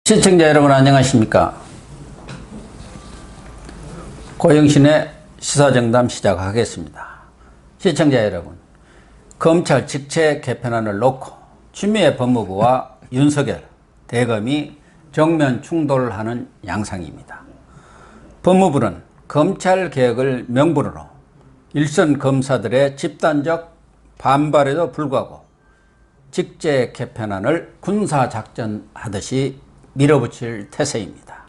시청자 여러분 안녕하십니까? 고영신의 시사정담 시작하겠습니다. 시청자 여러분, 검찰 직책 개편안을 놓고 추미애 법무부와 윤석열 대검이 정면 충돌하는 양상입니다. 법무부는 검찰 개혁을 명분으로 일선 검사들의 집단적 반발에도 불구하고 직책 개편안을 군사작전하듯이 밀어붙일 태세입니다.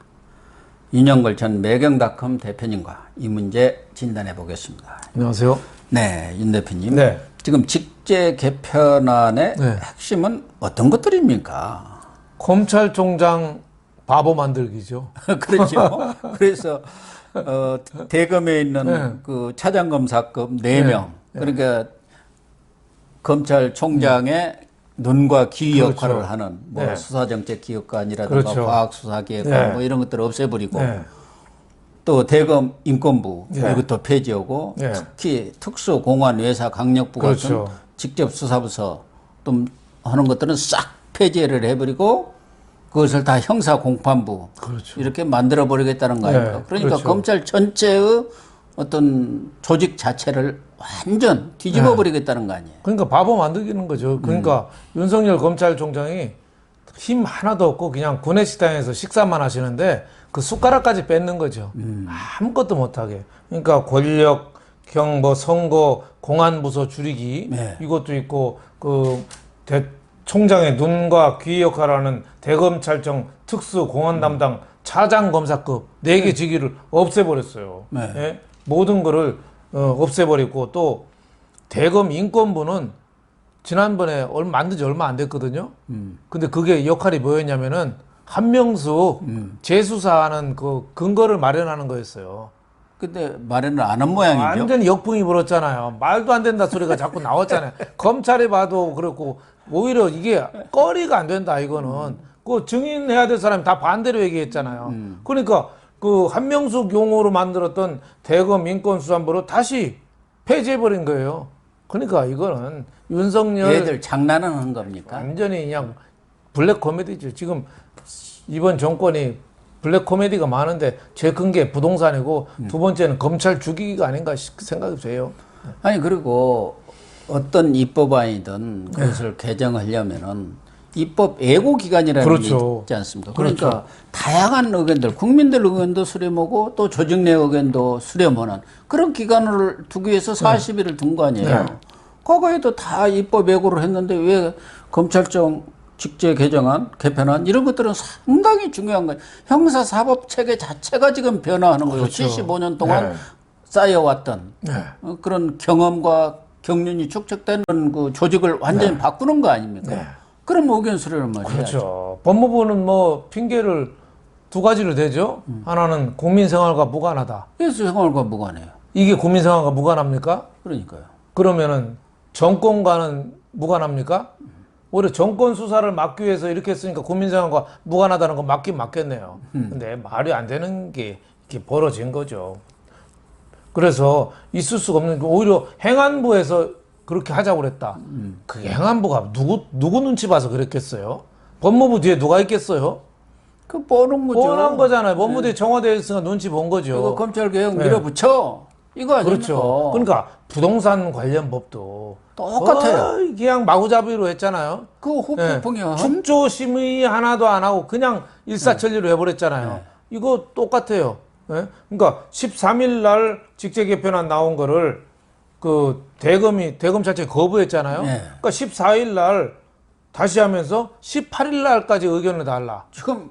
윤영걸 전 매경닷컴 대표님과 이 문제 진단해 보겠습니다. 안녕하세요. 네, 윤 대표님. 네. 지금 직제 개편안의 핵심은 어떤 것들입니까? 검찰총장 바보 만들기죠. 그렇죠. 그래서 대검에 있는 그 차장검사급 4명, 그러니까 검찰총장의 눈과 귀 역할을 하는 뭐 수사정책 기획관이라든가 그렇죠. 과학수사기획관 뭐 이런 것들을 없애버리고 또 대검 인권부 이것도 폐지하고 특히 특수공안외사 강력부 같은 직접 수사부서 또 하는 것들은 싹 폐지를 해버리고 그것을 다 형사공판부 이렇게 만들어버리겠다는 거 아닙니까? 그러니까 검찰 전체의 어떤 조직 자체를 완전 뒤집어 버리겠다는 거 아니에요. 그러니까 바보 만들기는 거죠. 그러니까 윤석열 검찰총장이 힘 하나도 없고 그냥 구내식당에서 식사만 하시는데 그 숟가락까지 뺏는 거죠. 아무것도 못하게. 그러니까 권력형 뭐 선거 공안부서 줄이기 이것도 있고 그 총장의 눈과 귀 역할하는 대검찰청 특수공안 담당 차장검사급 4개 직위를 없애버렸어요. 예? 모든 거를 없애버리고 또 대검 인권부는 지난번에 만든 지 얼마 안 됐거든요. 근데 그게 역할이 뭐였냐면은 한명숙 재수사하는 그 근거를 마련하는 거였어요. 근데 마련을 안 한 모양이죠. 완전히 역풍이 불었잖아요. 말도 안 된다 소리가 자꾸 나왔잖아요. 검찰이 봐도 그렇고 오히려 이게 꺼리가 안 된다 이거는. 그 증인해야 될 사람이 다 반대로 얘기했잖아요. 그러니까 그 한명숙 용어로 만들었던 대검 인권수사부로 다시 폐지해버린 거예요. 그러니까 이거는 윤석열 얘들 장난하는 겁니까? 완전히 그냥 블랙 코미디죠. 지금 이번 정권이 블랙 코미디가 많은데 제일 큰 게 부동산이고 두 번째는 검찰 죽이기가 아닌가 생각이 돼요. 아니 그리고 어떤 입법안이든 그것을 개정하려면은 입법 예고기관이라는 게 있지 않습니까? 그러니까 다양한 의견들, 국민들 의견도 수렴하고 또 조직 내 의견도 수렴하는 그런 기관을 두기 위해서 40일을 둔 거 아니에요. 과거에도 다 입법 예고를 했는데 왜 검찰청 직제 개정안, 개편안 이런 것들은 상당히 중요한 거예요. 형사사법체계 자체가 지금 변화하는 거예요. 75년 동안 쌓여왔던 그런 경험과 경륜이 축적된 그 조직을 완전히 바꾸는 거 아닙니까? 그럼 의견 수렴을 먼저 해야죠. 그렇죠. 법무부는 뭐 핑계를 두 가지를 대죠. 하나는 국민생활과 무관하다. 그래서 생활과 무관해요. 이게 국민생활과 무관합니까? 그러니까요. 그러면은 정권과는 무관합니까? 오히려 정권 수사를 막기 위해서 이렇게 했으니까 국민생활과 무관하다는 건 맞긴 맞겠네요. 근데 말이 안 되는 게 이렇게 벌어진 거죠. 그래서 있을 수가 없는 게 오히려 행안부에서 그렇게 하자고 그랬다. 그 행안부가 누구 눈치 봐서 그랬겠어요? 법무부 뒤에 누가 있겠어요? 그 뻔한 거죠. 뻔한 거잖아요. 법무부 뒤에 청와대에 있으니까 눈치 본 거죠. 이거 검찰개혁 밀어붙여. 이거 아닙니까? 그렇죠. 그러니까 부동산 관련 법도 똑같아요. 그냥 마구잡이로 했잖아요. 그 후폭풍이요. 축조 심의 하나도 안 하고 그냥 일사천리로 해버렸잖아요. 이거 똑같아요. 그러니까 13일 날 직제 개편안 나온 거를 그 대검 자체 거부했잖아요. 그러니까 14일 날 다시 하면서 18일 날까지 의견을 달라. 지금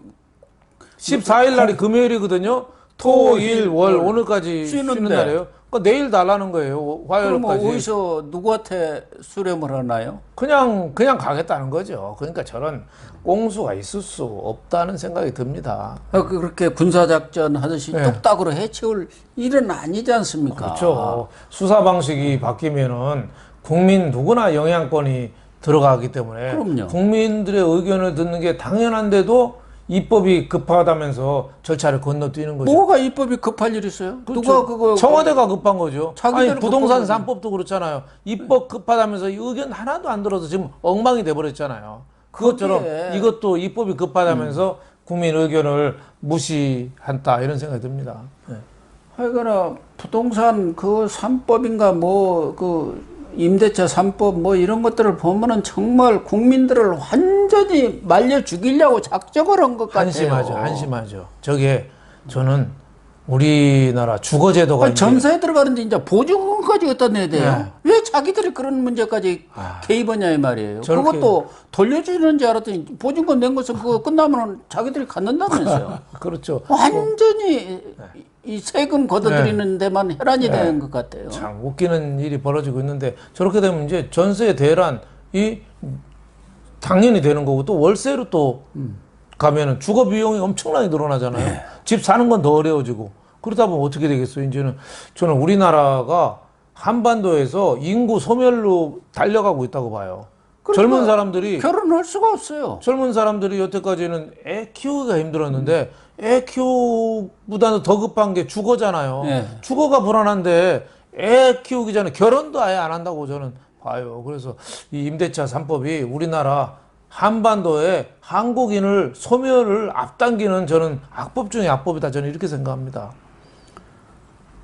14일 날이 금요일이거든요. 토, 일, 월 오늘까지 쉬는 날이에요. 그러니까 내일 달라는 거예요. 화요일까지. 그럼 어디서 누구한테 수렴을 하나요? 그냥 가겠다는 거죠. 그러니까 저런 꽁수가 있을 수 없다는 생각이 듭니다. 그렇게 군사작전 하듯이 뚝딱으로 해치울 일은 아니지 않습니까? 그렇죠. 수사 방식이 바뀌면은 국민 누구나 영향권이 들어가기 때문에 그럼요. 국민들의 의견을 듣는 게 당연한데도 입법이 급하다면서 절차를 건너뛰는 거죠. 뭐가 입법이 급할 일 있어요? 그렇죠. 누가 그거 청와대가 급한 거죠. 아니 부동산 급한 3법도 그렇잖아요. 입법 급하다면서 의견 하나도 안 들어서 지금 엉망이 돼버렸잖아요. 그것처럼 거기에 이것도 입법이 급하다면서 국민 의견을 무시한다 이런 생각이 듭니다. 네. 하여간에 부동산 그 3법인가 뭐 그 임대차 3법 뭐 이런 것들을 보면은 정말 국민들을 완전히 말려 죽이려고 작정을 한 것 같아요. 한심하죠. 저게 저는 우리나라 주거제도가 전세에 들어가는데 이제 보증금까지 갖다 내야 돼요. 네. 왜 자기들이 그런 문제까지 개입하냐 이 말이에요. 그것도 돌려주는 줄 알았더니 보증금 낸 것은 그거 끝나면 자기들이 갖는다면서요. 그렇죠. 완전히 이 세금 걷어들이는 데만 혈안이 되는 것 같아요. 참 웃기는 일이 벌어지고 있는데 저렇게 되면 이제 전세 대란이 당연히 되는 거고 또 월세로 또 가면은 주거 비용이 엄청나게 늘어나잖아요. 집 사는 건 더 어려워지고 그러다 보면 어떻게 되겠어요? 이제는 저는 우리나라가 한반도에서 인구 소멸로 달려가고 있다고 봐요. 그러니까 젊은 사람들이 결혼할 수가 없어요. 젊은 사람들이 여태까지는 애 키우기가 힘들었는데 애 키우기보다는 더 급한 게 주거잖아요. 네. 주거가 불안한데 애 키우기 전에 결혼도 아예 안 한다고 저는 봐요. 그래서 이 임대차 3법이 우리나라 한반도에 한국인을 소멸을 앞당기는 저는 악법 중에 악법이다. 저는 이렇게 생각합니다.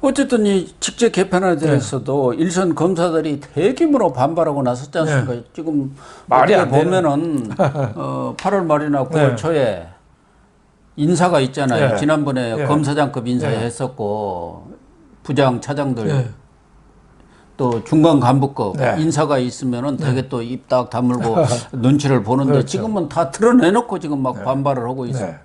어쨌든 이 직제 개편에 대해서도 일선 검사들이 대규모로 반발하고 나섰지 않습니까? 지금 말이 안 보면은 8월 말이나 9월 초에 인사가 있잖아요. 지난번에 검사장급 인사했었고 부장 차장들 또 중간 간부급 인사가 있으면은 되게 또 입 딱 다물고 눈치를 보는데 그렇죠. 지금은 다 드러내놓고 지금 막 반발을 하고 있어요.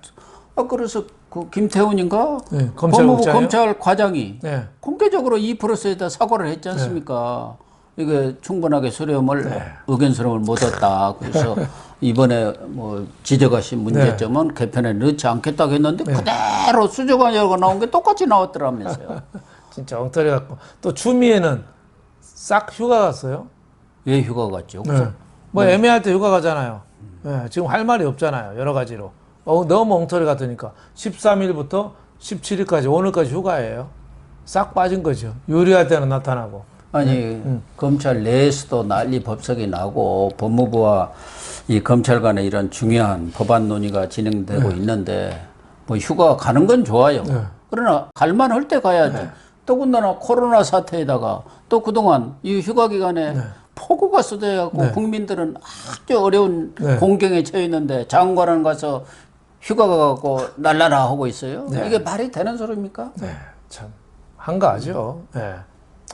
그래서 그 김태훈인가 법무부 검찰과장이 공개적으로 2%에다 사과를 했지 않습니까? 이게 충분하게 수렴을 의견 수렴을 못했다. 그래서 이번에 뭐 지적하신 문제점은 개편에 넣지 않겠다고 했는데 그대로 수정하려고 나온 게 똑같이 나왔더라면서요. 진짜 엉터리 같고 또 추미애는 싹 휴가 갔어요. 왜 휴가 갔죠? 뭐 애매할 때 휴가 가잖아요. 지금 할 말이 없잖아요. 여러 가지로. 너무 엉터리 같으니까 13일부터 17일까지 오늘까지 휴가예요. 싹 빠진 거죠. 유리할 때는 나타나고. 아니 검찰 내에서도 난리 법석이 나고 법무부와 이 검찰 간에 이런 중요한 법안 논의가 진행되고 있는데 뭐 휴가 가는 건 좋아요. 그러나 갈만할 때 가야지. 더군다나 코로나 사태에다가 또 그동안 이 휴가 기간에 폭우가 쏟아져갖고 국민들은 아주 어려운 공경에 처해 있는데 장관은 가서 휴가 가갖고 날라라 하고 있어요. 이게 말이 되는 소리입니까? 참 한가하죠.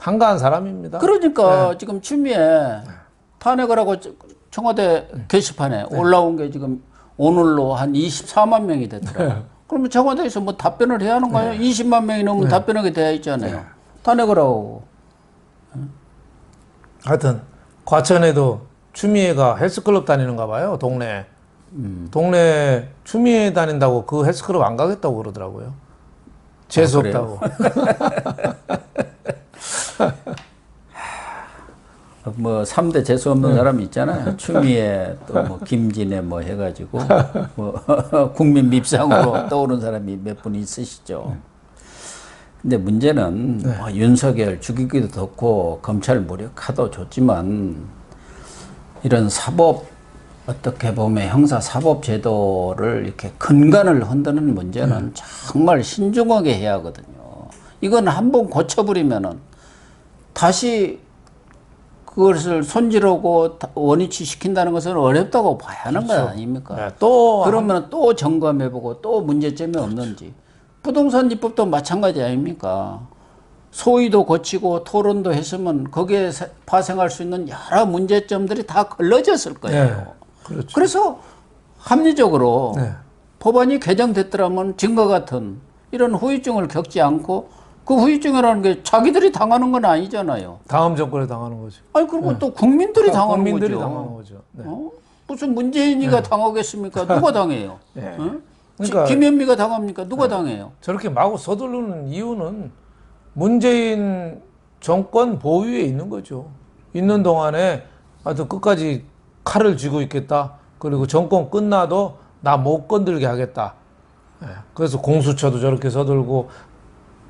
한가한 사람입니다. 그러니까 지금 추미애 탄핵을 하고 청와대 게시판에 올라온 게 지금 오늘로 한 24만 명이 됐더라고요. 그러면 청와대에서 뭐 답변을 해야 하는 거예요? 20만 명이 넘으면 답변하게 돼야 있잖아요. 탄핵을 하고. 하여튼 과천에도 추미애가 헬스클럽 다니는가 봐요. 동네 추미애 다닌다고 그 헬스클럽 안 가겠다고 그러더라고요. 재수 없다고. 뭐 3대 재수 없는 사람이 있잖아요. 추미애 또 뭐 김진애 뭐 해가지고 뭐 국민 밉상으로 떠오른 사람이 몇 분 있으시죠. 근데 문제는 뭐 윤석열 죽이기도 좋고 검찰 무력화도 좋지만 이런 사법 어떻게 보면 형사 사법 제도를 이렇게 근간을 흔드는 문제는 정말 신중하게 해야 하거든요. 이건 한번 고쳐버리면은 다시 그것을 손질하고 원위치 시킨다는 것은 어렵다고 봐야 하는 거 아닙니까? 그러면 또 점검해보고 또 문제점이 없는지. 부동산 입법도 마찬가지 아닙니까? 소위도 거치고 토론도 했으면 거기에 파생할 수 있는 여러 문제점들이 다 걸러졌을 거예요. 그렇죠. 그래서 합리적으로 법안이 개정됐더라면 지금과 같은 이런 후유증을 겪지 않고 그 후유증이라는 게 자기들이 당하는 건 아니잖아요. 다음 정권에 당하는 거죠. 아니 그리고 또 국민들이 당하는 국민들이 거죠. 당하는 거죠. 무슨 문재인이가 당하겠습니까? 누가 당해요? 그러니까 김현미가 당합니까? 누가 당해요? 저렇게 마구 서두르는 이유는 문재인 정권 보유에 있는 거죠. 있는 동안에 하여튼 끝까지 칼을 쥐고 있겠다. 그리고 정권 끝나도 나 못 건들게 하겠다. 그래서 공수처도 저렇게 서들고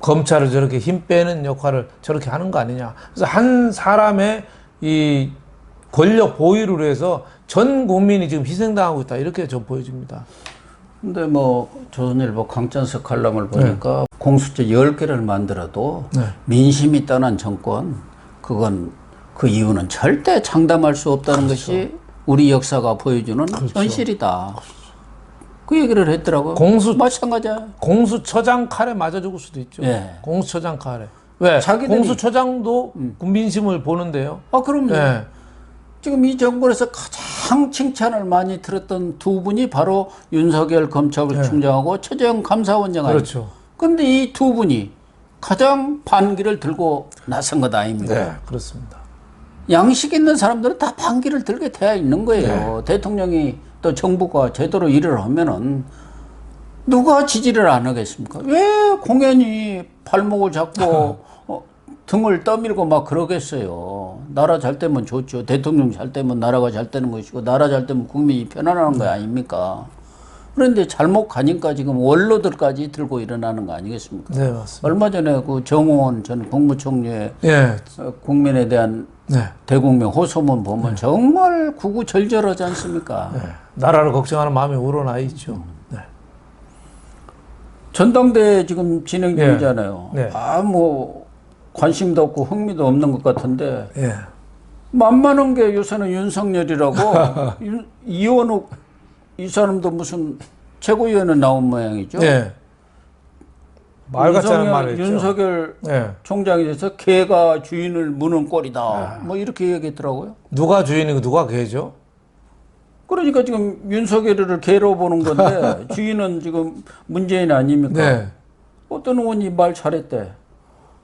검찰을 저렇게 힘 빼는 역할을 저렇게 하는 거 아니냐. 그래서 한 사람의 이 권력 보유를 해서 전 국민이 지금 희생당하고 있다. 이렇게 저 보여집니다. 근데 뭐 조선일보 강찬석 칼럼을 보니까 공수처 10개를 만들어도 민심이 떠난 정권, 그건 그 이유는 절대 장담할 수 없다는 것이 우리 역사가 보여주는 현실이다. 그 얘기를 했더라고요. 마찬가지야. 공수처장 칼에 맞아 죽을 수도 있죠. 예. 공수처장 칼에. 왜? 공수처장도 민심을 보는데요. 아, 그럼요. 지금 이 정권에서 가장 칭찬을 많이 들었던 두 분이 바로 윤석열 검찰총장하고 최재형 감사원장 아닙니까? 그렇죠. 그런데 이 두 분이 가장 반기를 들고 나선 것 아닙니까? 네, 그렇습니다. 양식 있는 사람들은 다 반기를 들게 되어 있는 거예요. 대통령이 또 정부가 제대로 일을 하면은 누가 지지를 안 하겠습니까? 왜 공연히 발목을 잡고 등을 떠밀고 막 그러겠어요. 나라 잘 되면 좋죠. 대통령 잘 되면 나라가 잘 되는 것이고, 나라 잘 되면 국민이 편안한 거 아닙니까? 그런데 잘못 가니까 지금 원로들까지 들고 일어나는 거 아니겠습니까? 네, 맞습니다. 얼마 전에 그 정호원 전 국무총리의 국민에 대한 대국민 호소문 보면 정말 구구절절하지 않습니까? 나라를 걱정하는 마음이 우러나 있죠. 전당대회 지금 진행 중이잖아요. 뭐 관심도 없고 흥미도 없는 것 같은데 만만한 게 요새는 윤석열이라고 이원욱 이 사람도 무슨 최고위원에 나온 모양이죠. 말 같지 않은 말을 했죠. 윤석열 총장이 돼서 개가 주인을 무는 꼴이다. 뭐 이렇게 얘기했더라고요. 누가 주인이고 누가 개죠? 그러니까 지금 윤석열을 개로 보는 건데 주인은 지금 문재인 아닙니까? 어떤 의원이 말 잘했대.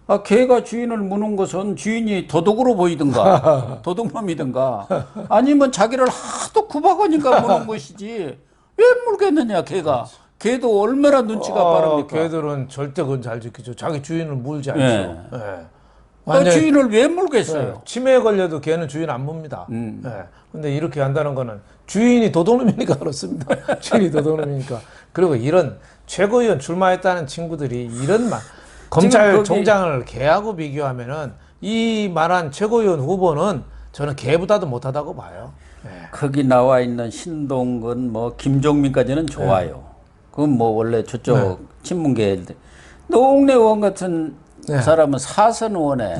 아, 개가 주인을 무는 것은 주인이 도둑으로 보이든가 도둑놈이든가 아니면 자기를 하도 구박하니까 무는 것이지 왜 물겠느냐 개가. 개도 얼마나 눈치가 빠릅니까? 개들은 절대 그건 잘 지키죠. 자기 주인을 물지 않죠. 주인을 왜 물겠어요? 치매에 걸려도 개는 주인 안 묻니다. 근데 이렇게 한다는 거는 주인이 도둑놈이니까 그렇습니다. 주인이 도둑놈이니까. 그리고 이런 최고위원 출마했다는 친구들이 이런 말, 검찰총장을 개하고 비교하면은 이 말한 최고위원 후보는 저는 개보다도 못하다고 봐요. 거기 나와 있는 신동근, 뭐 김종민까지는 좋아요. 그건 뭐 원래 저쪽 친문계인데 노웅래 의원 같은 사람은 사선 의원에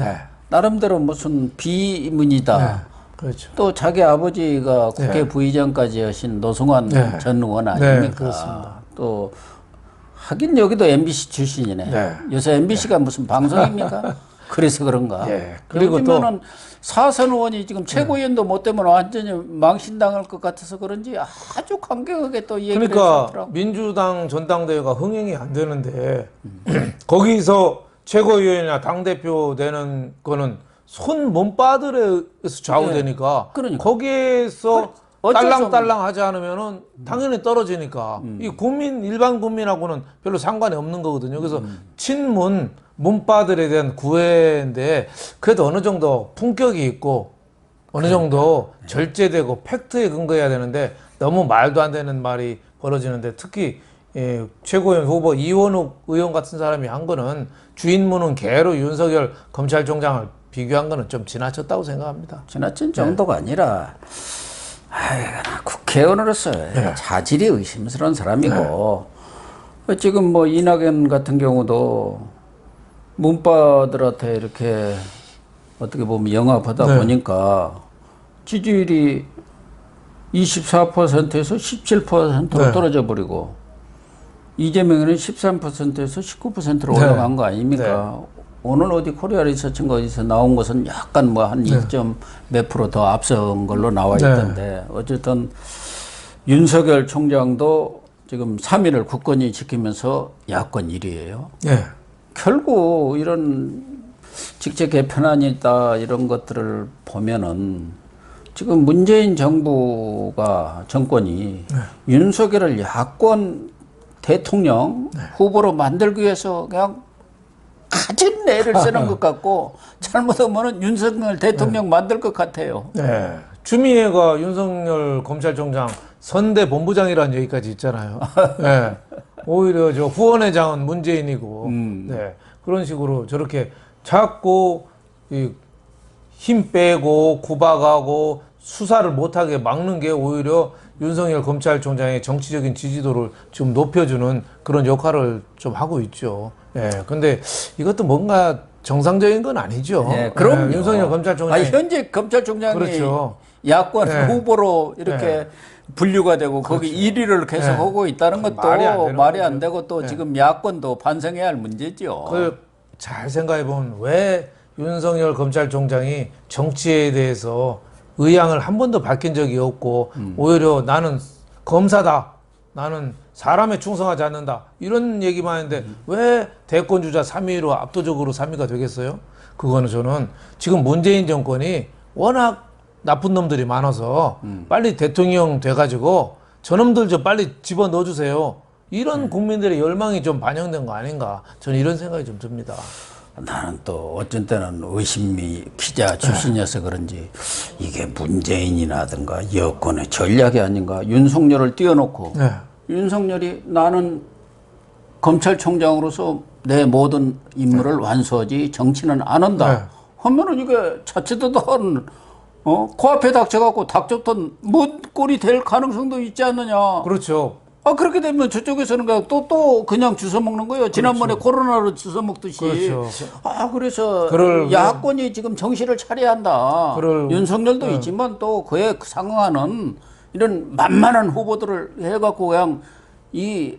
나름대로 무슨 비문이다. 그렇죠. 또 자기 아버지가 국회 부의장까지 하신 노승환 전 의원 아닙니까? 그렇습니다. 또 하긴 여기도 MBC 출신이네. 요새 MBC가 무슨 방송입니까? 그래서 그런가. 그리고 또 사선 의원이 지금 최고위원도 못 되면 완전히 망신당할 것 같아서 그런지 아주 강경하게 또 얘기를 그러니까 했더라고요. 민주당 전당대회가 흥행이 안 되는데 거기서 최고위원이나 당대표 되는 거는 손 몸빠들에서 좌우되니까 거기에서 딸랑딸랑 하지 않으면은 당연히 떨어지니까 이 일반 국민하고는 별로 상관이 없는 거거든요. 그래서 친문 문바들에 대한 구애인데 그래도 어느 정도 품격이 있고 어느 정도 절제되고 팩트에 근거해야 되는데 너무 말도 안 되는 말이 벌어지는데 특히 최고위원 후보 이원욱 의원 같은 사람이 한 거는 주인 무는 개로 윤석열 검찰총장을 비교한 거는 좀 지나쳤다고 생각합니다. 지나친 정도가 아니라 국회의원으로서 자질이 의심스러운 사람이고 지금 뭐 이낙연 같은 경우도 문바들한테 이렇게 어떻게 보면 영합하다 보니까 지지율이 24%에서 17%로 떨어져 버리고 이재명은 13%에서 19%로 올라간 거 아닙니까? 오늘 어디 코리아 리서치인가 어디서 나온 것은 약간 뭐 한 2점 몇 프로 더 앞선 걸로 나와 있던데 어쨌든 윤석열 총장도 지금 3위를 굳건히 지키면서 야권 1위예요. 결국 이런 직제 개편안이다 이런 것들을 보면은 지금 문재인 정권이 윤석열을 야권 대통령 후보로 만들기 위해서 그냥 가진 애를 쓰는 것 같고 잘못하면 윤석열 대통령 만들 것 같아요. 추미애가 윤석열 검찰총장 선대 본부장이라는 얘기까지 있잖아요. 오히려 저 후원회장은 문재인이고 그런 식으로 저렇게 자꾸 힘 빼고 구박하고 수사를 못하게 막는 게 오히려 윤석열 검찰총장의 정치적인 지지도를 좀 높여주는 그런 역할을 좀 하고 있죠. 예. 근데 이것도 뭔가 정상적인 건 아니죠. 예, 그럼 윤석열 검찰총장이 현재 검찰총장이 그렇죠. 야권 네. 후보로 이렇게 네. 분류가 되고 거기 1위를 계속 네. 하고 있다는 것도 말이 안 되는 되고 또 지금 야권도 반성해야 할 문제죠. 잘 생각해 보면 왜 윤석열 검찰총장이 정치에 대해서 의향을 한 번도 밝힌 적이 없고 오히려 나는 검사다. 나는 사람에 충성하지 않는다. 이런 얘기만 하는데 왜 대권주자 3위로 압도적으로 3위가 되겠어요? 그거는 저는 지금 문재인 정권이 워낙 나쁜 놈들이 많아서 빨리 대통령 돼가지고 저놈들 좀 빨리 집어 넣어주세요. 이런 국민들의 열망이 좀 반영된 거 아닌가. 저는 이런 생각이 좀 듭니다. 나는 또 어쩐 때는 의심이 기자 출신이어서 그런지 이게 문재인이라든가 여권의 전략이 아닌가. 윤석열을 띄워놓고 네. 윤석열이 나는 검찰총장으로서 내 모든 임무를 완수하지 정치는 안 한다. 네. 하면은 이게 자칫하던 코앞에 닥쳐갖고 닥쳤던 문꼴이 될 가능성도 있지 않느냐. 그렇죠. 그렇게 되면 저쪽에서는 그냥 또 그냥 주워 먹는 거예요. 지난번에 코로나로 주워 먹듯이. 그렇죠. 그래서 그럴 야권이 지금 정신을 차려야 한다. 윤석열도 있지만 또 그에 상응하는 이런 만만한 후보들을 해갖고 그냥 이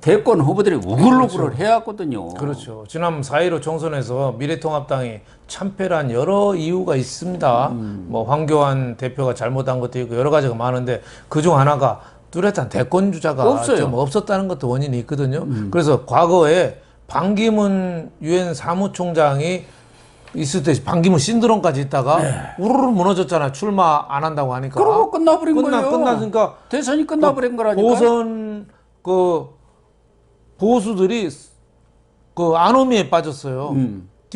대권 후보들이 우글우글을 해야 하거든요. 그렇죠. 지난 4.15 총선에서 미래통합당이 참패란 여러 이유가 있습니다. 뭐 황교안 대표가 잘못한 것도 있고 여러 가지가 많은데 그중 하나가 뚜렷한 대권 주자가 없어요. 좀 없었다는 것도 원인이 있거든요. 그래서 과거에 반기문 유엔 사무총장이 있을 때 반기문 신드롬까지 있다가 우르르 무너졌잖아요. 출마 안 한다고 하니까. 그러고 끝나버린 거예요. 끝나니까 대선이 끝나버린 거라니까. 보선 보수들이 안오미에 빠졌어요.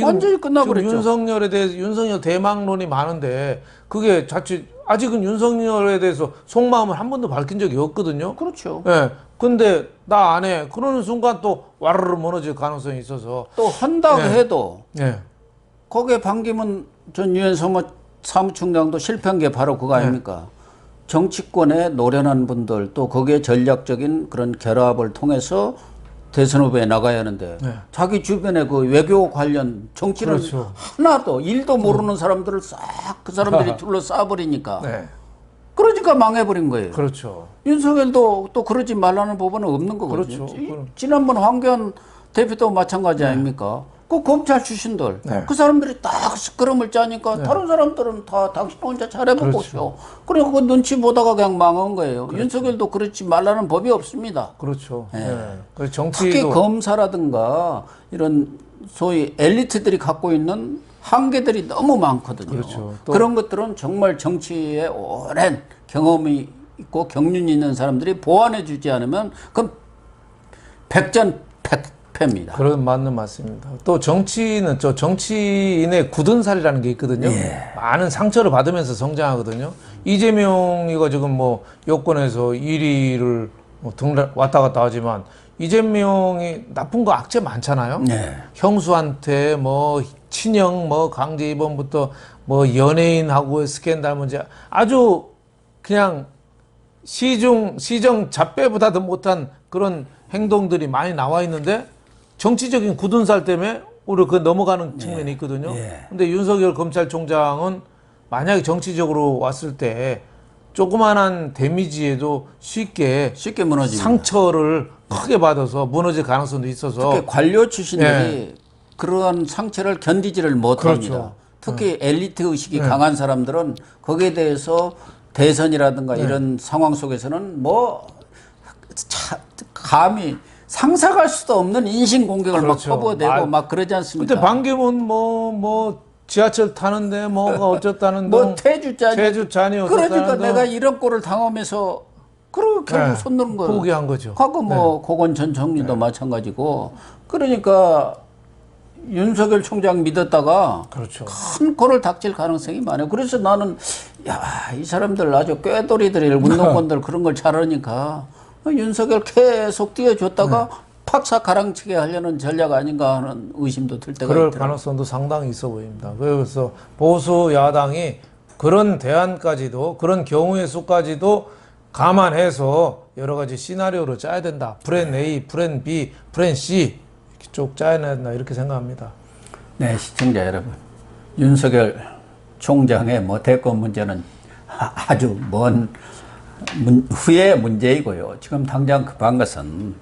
완전히 끝나버렸죠. 윤석열에 대해서 윤석열 대망론이 많은데 그게 자칫 아직은 윤석열에 대해서 속마음을 한 번도 밝힌 적이 없거든요. 그렇죠. 예. 근데 나 안 해. 그러는 순간 또 와르르 무너질 가능성이 있어서. 또 한다고 해도 예. 거기에 반기문 전 유엔 사무총장도 실패한 게 바로 그거 아닙니까? 정치권에 노련한 분들 또 거기에 전략적인 그런 결합을 통해서 대선 후보에 나가야 하는데 자기 주변에 그 외교 관련 정치를 그렇죠. 하나도 일도 모르는 사람들을 싹 그 사람들이 둘러싸 버리니까 네. 그러니까 망해버린 거예요. 그렇죠. 윤석열도 또 그러지 말라는 법은 없는 거거든요. 그렇죠. 지난번 황교안 대표도 마찬가지 아닙니까? 그 검찰 출신들 그 사람들이 딱 시끄럼을 짜니까 다른 사람들은 다 당신 혼자 잘해보고 그렇죠. 그리고 그 눈치 보다가 그냥 망한 거예요. 윤석열도 그렇지 말라는 법이 없습니다. 그렇죠. 예. 정치도 특히 검사라든가 이런 소위 엘리트들이 갖고 있는 한계들이 너무 많거든요. 그렇죠. 그런 것들은 정말 정치에 오랜 경험이 있고 경륜이 있는 사람들이 보완해 주지 않으면 그건 백전백패입니다. 그런 맞는 맞습니다. 또 정치는 정치인의 굳은 살이라는 게 있거든요. 많은 상처를 받으면서 성장하거든요. 이재명이가 지금 뭐 여권에서 1위를 왔다 갔다 하지만 이재명이 나쁜 거 악재 많잖아요. 형수한테 뭐 친형 뭐 강제 입원부터 뭐 연예인하고의 스캔들 문제 아주 그냥 시정 잡배보다도 못한 그런 행동들이 많이 나와 있는데 정치적인 굳은 살 때문에 오히려 그 넘어가는 측면이 있거든요. 근데 윤석열 검찰총장은 만약에 정치적으로 왔을 때 조그만한 데미지에도 쉽게 무너집니다. 상처를 크게 받아서 무너질 가능성도 있어서 특히 관료 출신들이 그러한 상처를 견디지를 못합니다. 특히 엘리트 의식이 강한 사람들은 거기에 대해서 대선이라든가 이런 상황 속에서는 뭐 감히 상상할 수도 없는 인신 공격을 막 퍼부어대고 막 그러지 않습니까? 그때 반기문 뭐 지하철 타는데 뭐가 어쩌다는 뭐 태주자니 태주자니 그러니까 내가 이런 꼴을 당하면서 그리고 결국 손 놓은 거예요. 포기한 거죠. 과거 뭐 고건 전 총리도 마찬가지고 그러니까 윤석열 총장 믿었다가 그렇죠. 큰 꼴을 닥칠 가능성이 많아요. 그래서 나는 이 사람들 아주 꾀돌이들 운동권들 그런 걸 잘하니까 윤석열 계속 띄워줬다가 팍사 가랑치게 하려는 전략 아닌가 하는 의심도 들 때가 그럴 있더라고요. 가능성도 상당히 있어 보입니다. 그래서 보수 야당이 그런 대안까지도 그런 경우의 수까지도 감안해서 여러 가지 시나리오를 짜야 된다. 플랜 A, 플랜 B, 플랜 C 이렇게 쭉 짜야 된다 이렇게 생각합니다. 네, 시청자 여러분, 윤석열 총장의 대권 문제는 아주 먼 후의 문제이고요. 지금 당장 급한 것은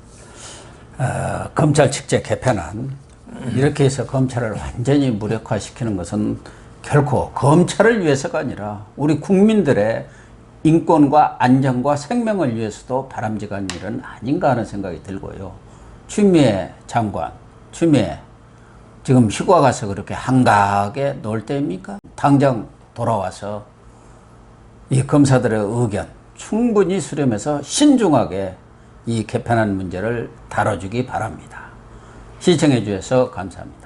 검찰 직제 개편안, 이렇게 해서 검찰을 완전히 무력화시키는 것은 결코 검찰을 위해서가 아니라 우리 국민들의 인권과 안전과 생명을 위해서도 바람직한 일은 아닌가 하는 생각이 들고요. 추미애 장관, 추미애 지금 휴가 가서 그렇게 한가하게 놀 때입니까? 당장 돌아와서 이 검사들의 의견 충분히 수렴해서 신중하게 이 개편안 문제를 다뤄주기 바랍니다. 시청해 주셔서 감사합니다.